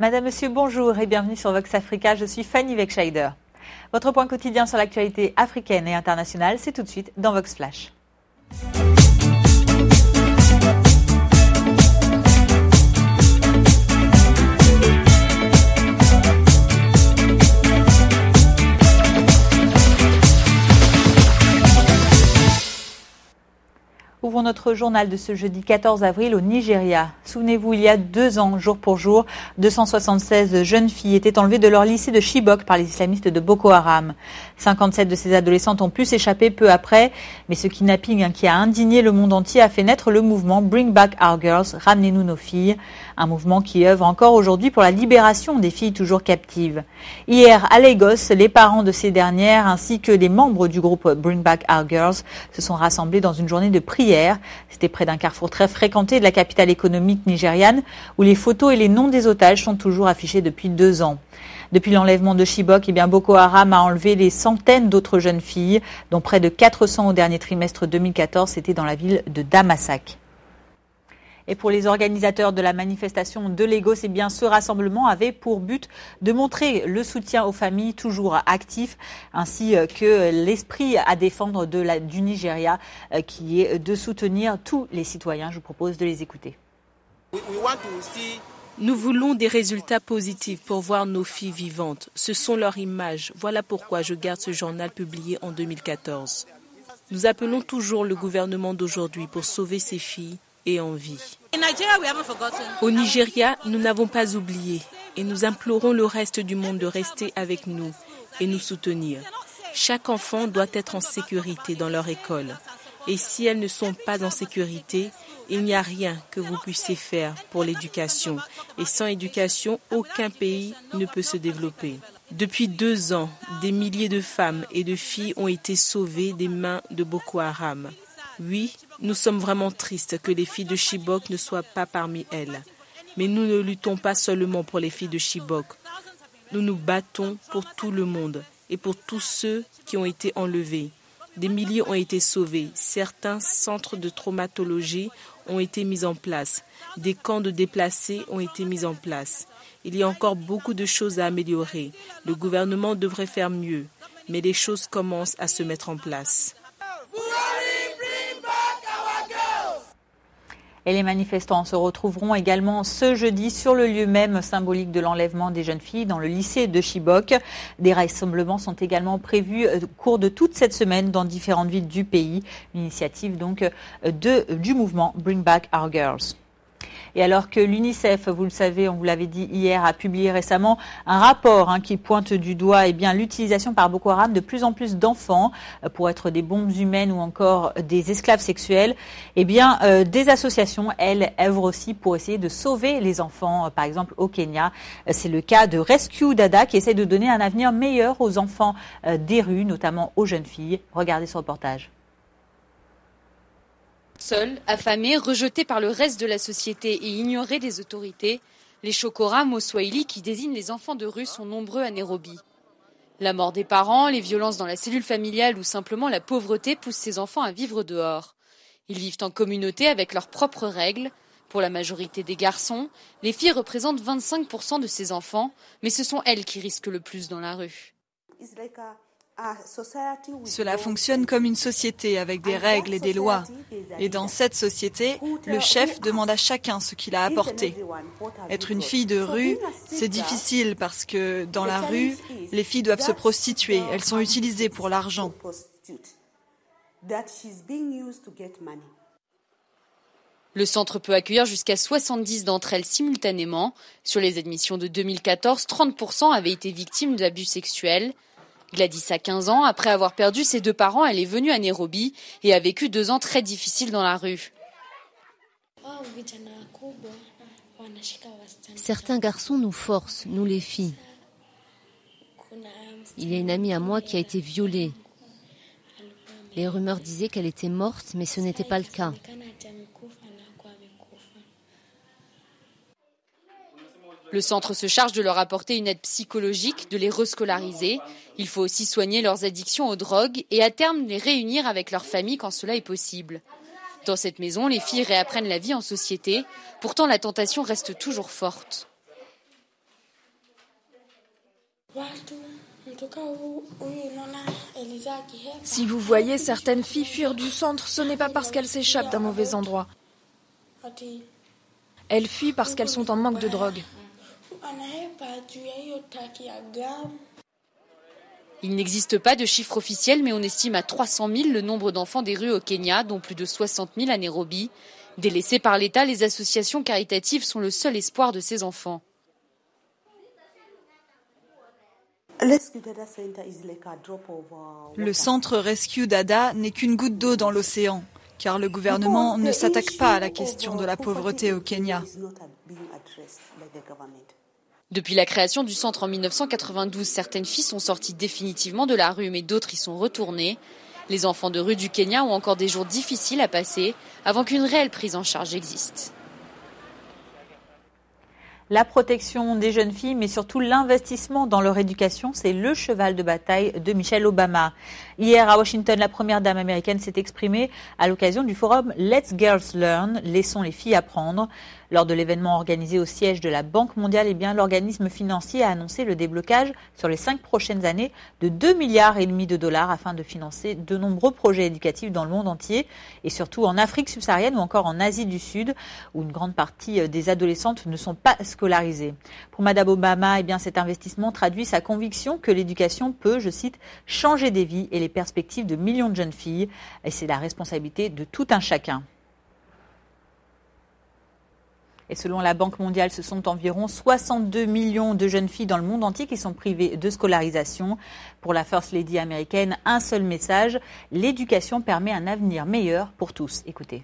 Madame, Monsieur, bonjour et bienvenue sur Vox Africa. Je suis Fanny Weckscheider. Votre point quotidien sur l'actualité africaine et internationale, c'est tout de suite dans Vox Flash. Ouvrons notre journal de ce jeudi 14 avril au Nigeria. Souvenez-vous, il y a 2 ans, jour pour jour, 276 jeunes filles étaient enlevées de leur lycée de Chibok par les islamistes de Boko Haram. 57 de ces adolescentes ont pu s'échapper peu après, mais ce kidnapping qui a indigné le monde entier a fait naître le mouvement Bring Back Our Girls, ramenez-nous nos filles, un mouvement qui œuvre encore aujourd'hui pour la libération des filles toujours captives. Hier, à Lagos, les parents de ces dernières ainsi que les membres du groupe Bring Back Our Girls se sont rassemblés dans une journée de prière. C'était près d'un carrefour très fréquenté de la capitale économique nigériane où les photos et les noms des otages sont toujours affichés depuis 2 ans. Depuis l'enlèvement de Chibok, Boko Haram a enlevé des centaines d'autres jeunes filles, dont près de 400 au dernier trimestre 2014, c'était dans la ville de Damasak. Et pour les organisateurs de la manifestation de Lagos, ce rassemblement avait pour but de montrer le soutien aux familles toujours actifs, ainsi que l'esprit à défendre du Nigeria, qui est de soutenir tous les citoyens. Je vous propose de les écouter. Nous voulons des résultats positifs pour voir nos filles vivantes. Ce sont leurs images. Voilà pourquoi je garde ce journal publié en 2014. Nous appelons toujours le gouvernement d'aujourd'hui pour sauver ces filles et en vie. Au Nigeria, nous n'avons pas oublié et nous implorons le reste du monde de rester avec nous et nous soutenir. Chaque enfant doit être en sécurité dans leur école. Et si elles ne sont pas en sécurité, il n'y a rien que vous puissiez faire pour l'éducation. Et sans éducation, aucun pays ne peut se développer. Depuis 2 ans, des milliers de femmes et de filles ont été sauvées des mains de Boko Haram. Oui, nous sommes vraiment tristes que les filles de Chibok ne soient pas parmi elles. Mais nous ne luttons pas seulement pour les filles de Chibok. Nous nous battons pour tout le monde et pour tous ceux qui ont été enlevés. Des milliers ont été sauvés. Certains centres de traumatologie ont été mis en place. Des camps de déplacés ont été mis en place. Il y a encore beaucoup de choses à améliorer. Le gouvernement devrait faire mieux, mais les choses commencent à se mettre en place. Et les manifestants se retrouveront également ce jeudi sur le lieu même symbolique de l'enlèvement des jeunes filles dans le lycée de Chibok. Des rassemblements sont également prévus au cours de toute cette semaine dans différentes villes du pays. Une initiative donc du mouvement Bring Back Our Girls. Et alors que l'UNICEF, vous le savez, on vous l'avait dit hier, a publié récemment un rapport qui pointe du doigt l'utilisation par Boko Haram de plus en plus d'enfants pour être des bombes humaines ou encore des esclaves sexuels, des associations, elles, œuvrent aussi pour essayer de sauver les enfants. Par exemple, au Kenya, c'est le cas de Rescue Dada qui essaie de donner un avenir meilleur aux enfants des rues, notamment aux jeunes filles. Regardez ce reportage. Seuls, affamés, rejetés par le reste de la société et ignorés des autorités, les chokoram au Swahili qui désignent les enfants de rue sont nombreux à Nairobi. La mort des parents, les violences dans la cellule familiale ou simplement la pauvreté poussent ces enfants à vivre dehors. Ils vivent en communauté avec leurs propres règles. Pour la majorité des garçons, les filles représentent 25% de ces enfants, mais ce sont elles qui risquent le plus dans la rue. Cela fonctionne comme une société avec des règles et des lois. Et dans cette société, le chef demande à chacun ce qu'il a apporté. Être une fille de rue, c'est difficile parce que dans la rue, les filles doivent se prostituer. Elles sont utilisées pour l'argent. Le centre peut accueillir jusqu'à 70 d'entre elles simultanément. Sur les admissions de 2014, 30% avaient été victimes d'abus sexuels. Gladys a 15 ans. Après avoir perdu ses 2 parents, elle est venue à Nairobi et a vécu 2 ans très difficiles dans la rue. Certains garçons nous forcent, nous les filles. Il y a une amie à moi qui a été violée. Les rumeurs disaient qu'elle était morte, mais ce n'était pas le cas. Le centre se charge de leur apporter une aide psychologique, de les rescolariser. Il faut aussi soigner leurs addictions aux drogues et à terme les réunir avec leur famille quand cela est possible. Dans cette maison, les filles réapprennent la vie en société. Pourtant, la tentation reste toujours forte. Si vous voyez certaines filles fuir du centre, ce n'est pas parce qu'elles s'échappent d'un mauvais endroit. Elles fuient parce qu'elles sont en manque de drogue. Il n'existe pas de chiffre officiel, mais on estime à 300 000 le nombre d'enfants des rues au Kenya, dont plus de 60 000 à Nairobi. Délaissés par l'État, les associations caritatives sont le seul espoir de ces enfants. Le centre Rescue Dada n'est qu'une goutte d'eau dans l'océan, car le gouvernement ne s'attaque pas à la question de la pauvreté au Kenya. Depuis la création du centre en 1992, certaines filles sont sorties définitivement de la rue, mais d'autres y sont retournées. Les enfants de rue du Kenya ont encore des jours difficiles à passer avant qu'une réelle prise en charge existe. La protection des jeunes filles, mais surtout l'investissement dans leur éducation, c'est le cheval de bataille de Michelle Obama. Hier, à Washington, la première dame américaine s'est exprimée à l'occasion du forum Let's Girls Learn, laissons les filles apprendre. Lors de l'événement organisé au siège de la Banque mondiale, l'organisme financier a annoncé le déblocage sur les 5 prochaines années de 2,5 milliards de dollars afin de financer de nombreux projets éducatifs dans le monde entier et surtout en Afrique subsaharienne ou encore en Asie du Sud où une grande partie des adolescentes ne sont pas scolarisées. Pour Madame Obama, cet investissement traduit sa conviction que l'éducation peut, je cite, changer des vies et les perspectives de millions de jeunes filles et c'est la responsabilité de tout un chacun. Et selon la Banque mondiale, ce sont environ 62 millions de jeunes filles dans le monde entier qui sont privées de scolarisation. Pour la First Lady américaine, un seul message, l'éducation permet un avenir meilleur pour tous. Écoutez.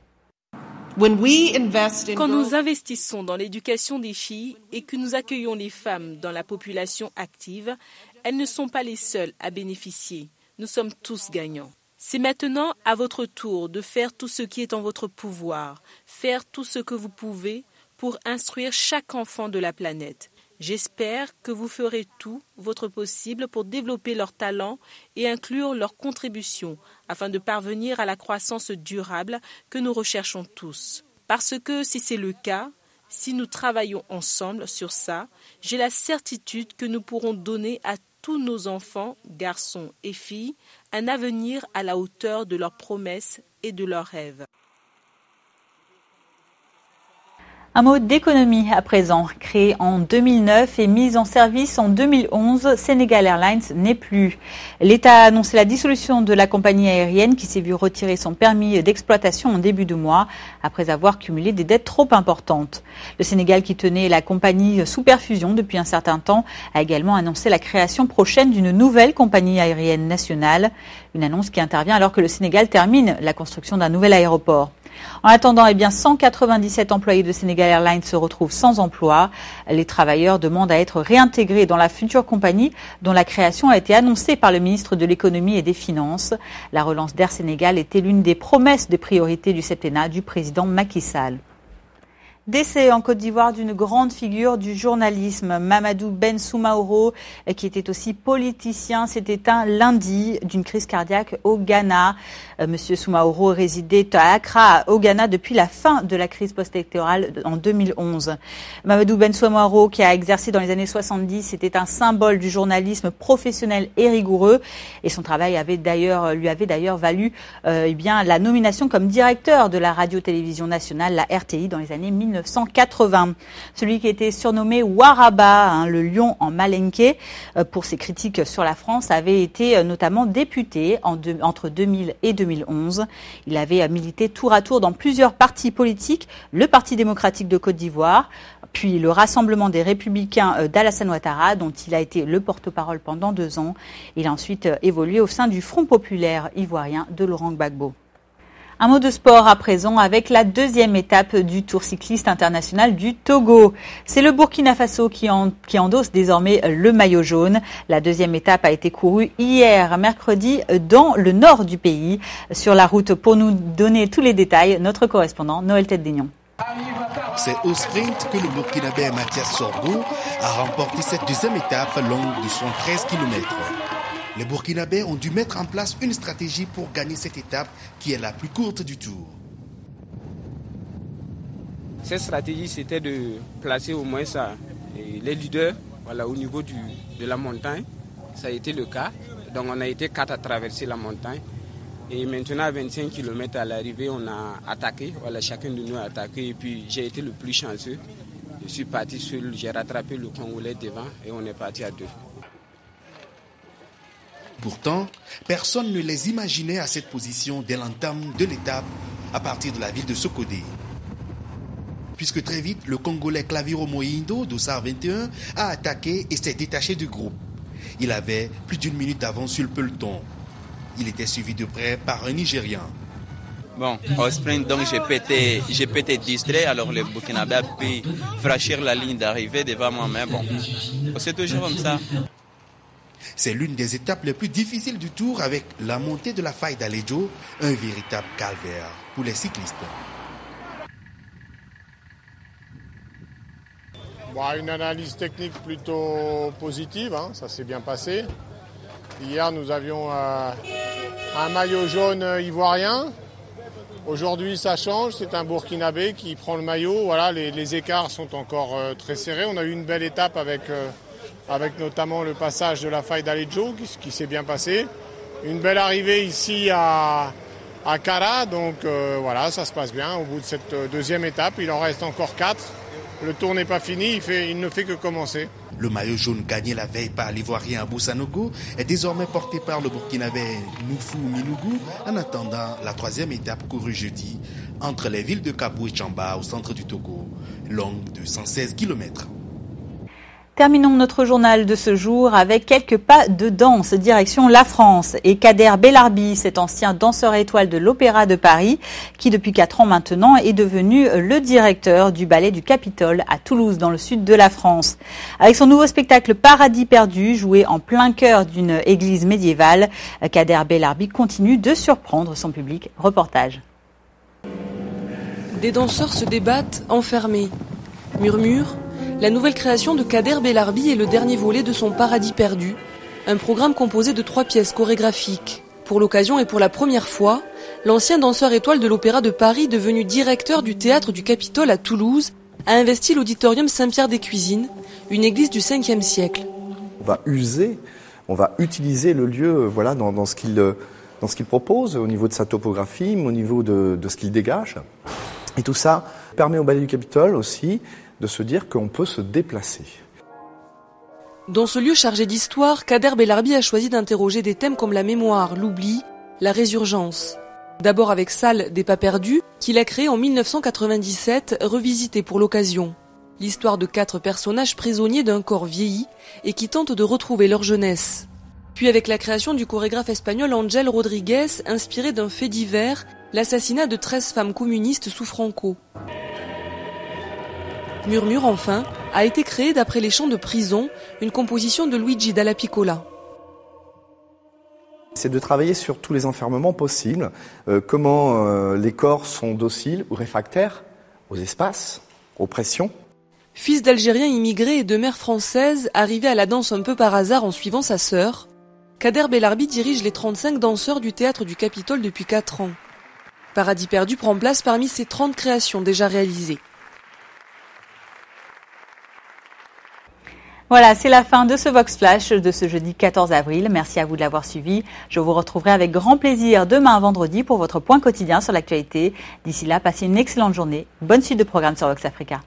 Quand nous investissons dans l'éducation des filles et que nous accueillons les femmes dans la population active, elles ne sont pas les seules à bénéficier. Nous sommes tous gagnants. C'est maintenant à votre tour de faire tout ce qui est en votre pouvoir, faire tout ce que vous pouvez pour instruire chaque enfant de la planète. J'espère que vous ferez tout votre possible pour développer leurs talents et inclure leurs contributions afin de parvenir à la croissance durable que nous recherchons tous. Parce que si c'est le cas, si nous travaillons ensemble sur ça, j'ai la certitude que nous pourrons donner à tous nos enfants, garçons et filles, un avenir à la hauteur de leurs promesses et de leurs rêves. Un mot d'économie à présent. Créé en 2009 et mise en service en 2011, Senegal Airlines n'est plus. L'État a annoncé la dissolution de la compagnie aérienne qui s'est vue retirer son permis d'exploitation en début de mois après avoir cumulé des dettes trop importantes. Le Sénégal, qui tenait la compagnie sous perfusion depuis un certain temps, a également annoncé la création prochaine d'une nouvelle compagnie aérienne nationale. Une annonce qui intervient alors que le Sénégal termine la construction d'un nouvel aéroport. En attendant, 197 employés de Senegal Airlines se retrouvent sans emploi. Les travailleurs demandent à être réintégrés dans la future compagnie dont la création a été annoncée par le ministre de l'Économie et des Finances. La relance d'Air Sénégal était l'une des promesses de priorité du septennat du président Macky Sall. Décès en Côte d'Ivoire d'une grande figure du journalisme, Mamadou Ben Soumaoro, qui était aussi politicien, s'est éteint lundi d'une crise cardiaque au Ghana. Monsieur Soumaoro résidait à Accra, au Ghana, depuis la fin de la crise post-électorale en 2011. Mamadou Ben Soumaoro, qui a exercé dans les années 70, était un symbole du journalisme professionnel et rigoureux. Et son travail lui avait d'ailleurs valu la nomination comme directeur de la radio-télévision nationale, la RTI, dans les années 1980. Celui qui était surnommé Waraba, le lion en malinké, pour ses critiques sur la France, avait été notamment député entre 2000 et 2011. Il avait milité tour à tour dans plusieurs partis politiques, le Parti démocratique de Côte d'Ivoire, puis le Rassemblement des Républicains d'Alassane Ouattara, dont il a été le porte-parole pendant 2 ans. Il a ensuite évolué au sein du Front populaire ivoirien de Laurent Gbagbo. Un mot de sport à présent avec la deuxième étape du Tour cycliste international du Togo. C'est le Burkina Faso qui endosse désormais le maillot jaune. La deuxième étape a été courue hier, mercredi, dans le nord du pays. Sur la route, pour nous donner tous les détails, notre correspondant Noël Tête-Daignon. C'est au sprint que le Burkinabé Mathias Sordo a remporté cette deuxième étape longue de 113 km. Les Burkinabés ont dû mettre en place une stratégie pour gagner cette étape qui est la plus courte du tour. Cette stratégie, c'était de placer au moins les leaders Voilà, au niveau de la montagne, ça a été le cas. Donc on a été 4 à traverser la montagne. Et maintenant à 25 km à l'arrivée, on a attaqué. Voilà, chacun de nous a attaqué. Et puis j'ai été le plus chanceux. Je suis parti seul, j'ai rattrapé le Congolais devant et on est parti à 2. Pourtant, personne ne les imaginait à cette position dès l'entame de l'étape à partir de la ville de Sokodé. Puisque très vite, le Congolais Claviro Moindo, Dossard 21, a attaqué et s'est détaché du groupe. Il avait plus d'une minute d'avance sur le peloton. Il était suivi de près par un Nigérian. Bon, au sprint, donc j'ai pété distrait, alors le Burkinabé a pu franchir la ligne d'arrivée devant moi, mais bon, c'est toujours comme ça. C'est l'une des étapes les plus difficiles du Tour avec la montée de la faille d'Alejo, un véritable calvaire pour les cyclistes. Une analyse technique plutôt positive, ça s'est bien passé. Hier, nous avions un maillot jaune ivoirien. Aujourd'hui, ça change, c'est un Burkinabé qui prend le maillot. Voilà, les écarts sont encore très serrés. On a eu une belle étape avec notamment le passage de la faille d'Alejo qui s'est bien passé. Une belle arrivée ici à Kara, donc voilà, ça se passe bien. Au bout de cette deuxième étape, il en reste encore 4. Le tour n'est pas fini, il ne fait que commencer. Le maillot jaune gagné la veille par l'Ivoirien Abou Sanogo est désormais porté par le Burkinabé Noufou Minougou en attendant la 3e étape courue jeudi entre les villes de Kabou et Tchamba au centre du Togo, longue de 116 km. Terminons notre journal de ce jour avec quelques pas de danse, direction la France. Et Kader Bellarbi, cet ancien danseur étoile de l'Opéra de Paris, qui depuis 4 ans maintenant est devenu le directeur du ballet du Capitole à Toulouse, dans le sud de la France. Avec son nouveau spectacle Paradis perdu, joué en plein cœur d'une église médiévale, Kader Bellarbi continue de surprendre son public. Reportage. Des danseurs se débattent, enfermés. Murmure. La nouvelle création de Kader Bellarbi est le dernier volet de son Paradis perdu, un programme composé de 3 pièces chorégraphiques. Pour l'occasion et pour la première fois, l'ancien danseur étoile de l'Opéra de Paris, devenu directeur du théâtre du Capitole à Toulouse, a investi l'auditorium Saint-Pierre-des-Cuisines, une église du 5e siècle. On va utiliser le lieu dans ce qu'il propose, au niveau de sa topographie, au niveau de ce qu'il dégage. Et tout ça permet au ballet du Capitole aussi de se dire qu'on peut se déplacer. Dans ce lieu chargé d'histoire, Kader Bellarbi a choisi d'interroger des thèmes comme la mémoire, l'oubli, la résurgence. D'abord avec Salle des pas perdus, qu'il a créé en 1997, revisité pour l'occasion. L'histoire de 4 personnages prisonniers d'un corps vieilli et qui tentent de retrouver leur jeunesse. Puis avec la création du chorégraphe espagnol Ángel Rodríguez, inspiré d'un fait divers, l'assassinat de 13 femmes communistes sous Franco. Murmure, enfin, a été créé d'après les chants de prison, une composition de Luigi Dalla Piccola. C'est de travailler sur tous les enfermements possibles, comment les corps sont dociles ou réfractaires aux espaces, aux pressions. Fils d'Algériens immigrés et de mère française, arrivé à la danse un peu par hasard en suivant sa sœur, Kader Bellarbi dirige les 35 danseurs du théâtre du Capitole depuis 4 ans. Paradis perdu prend place parmi ses 30 créations déjà réalisées. Voilà, c'est la fin de ce Vox Flash de ce jeudi 14 avril. Merci à vous de l'avoir suivi. Je vous retrouverai avec grand plaisir demain vendredi pour votre point quotidien sur l'actualité. D'ici là, passez une excellente journée. Bonne suite de programme sur Vox Africa.